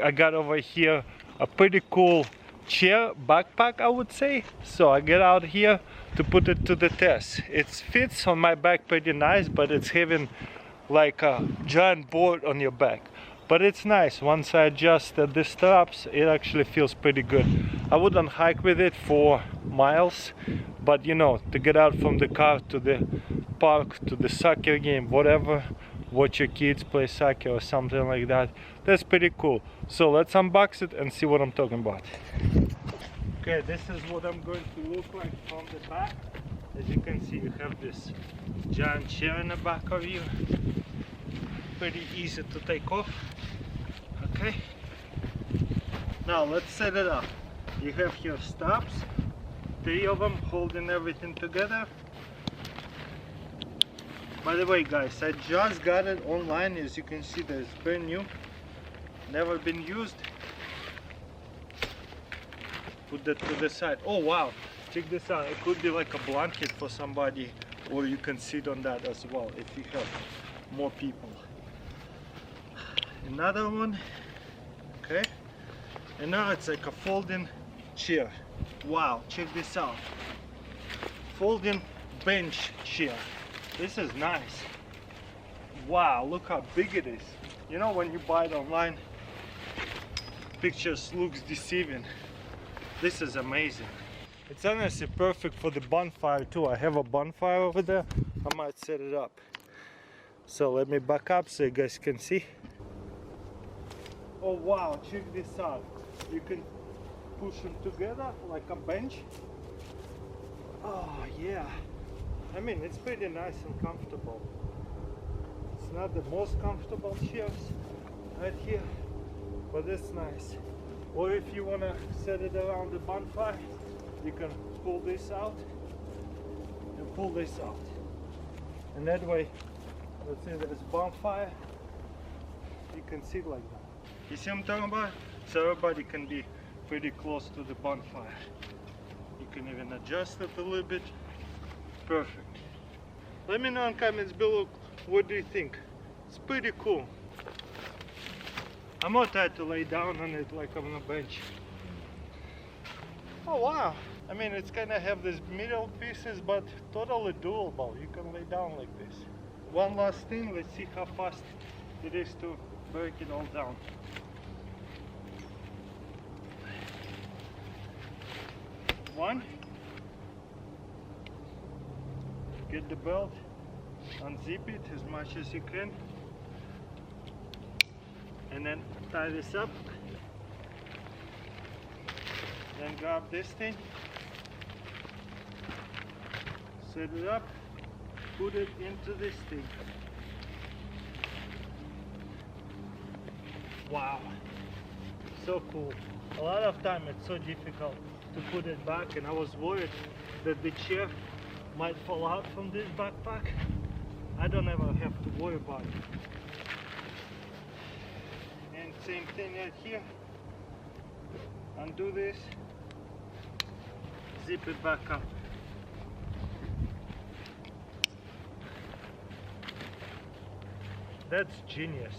I got over here a pretty cool chair backpack, I would say. So I get out here to put it to the test. It fits on my back pretty nice, but it's having like a giant board on your back. But it's nice. Once I adjusted the straps, it actually feels pretty good. I wouldn't hike with it for miles, but you know, to get out from the car to the park, to the soccer game, whatever, watch your kids play soccer or something like that, that's pretty cool. So let's unbox it and see what I'm talking about. Okay, this is what I'm going to look like from the back. As you can see, you have this giant chair in the back of you. Pretty easy to take off. Okay, now let's set it up. You have here straps, 3 of them holding everything together. By the way guys, I just got it online. As you can see, it's brand new, never been used. Put that to the side. Oh wow, check this out. It could be like a blanket for somebody, or you can sit on that as well if you have more people. Another one. Okay, and now it's like a folding chair. Wow, check this out. Folding bench chair. This is nice. Wow, look how big it is. You know, when you buy it online, pictures looks deceiving. This is amazing. It's honestly perfect for the bonfire too. I have a bonfire over there. I might set it up. So let me back up so you guys can see. Oh wow, check this out. You can push them together like a bench. Oh yeah. I mean, it's pretty nice and comfortable. It's not the most comfortable chairs right here, but it's nice. Or if you want to set it around the bonfire, you can pull this out and pull this out. And that way, let's say there's a bonfire, you can sit like that. You see what I'm talking about? So everybody can be pretty close to the bonfire. You can even adjust it a little bit. Perfect. Let me know in comments below, what do you think? It's pretty cool. I'm not tired to lay down on it like on a bench. Oh wow. I mean, it's kind of have these middle pieces, but totally doable. You can lay down like this. One last thing, let's see how fast it is to break it all down. One. Get the belt, unzip it as much as you can, and then tie this up. Then grab this thing, set it up, put it into this thing. Wow, so cool. A lot of time it's so difficult to put it back, and I was worried that the chair might fall out from this backpack. I don't ever have to worry about it. And same thing right here. Undo this, zip it back up. That's genius.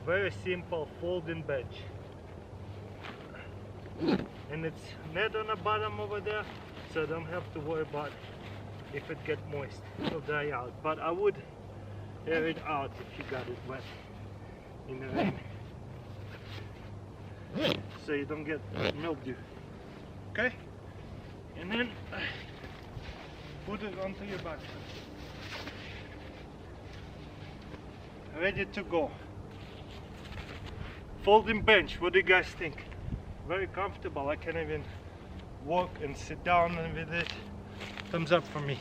Very simple folding bench. And it's net on the bottom over there, so I don't have to worry about if it gets moist. It'll dry out. But I would air it out if you got it wet in the rain, so you don't get mildew. Okay? And then put it onto your backpack. Ready to go. Folding bench, what do you guys think? Very comfortable. I can even walk and sit down with it. Thumbs up for me.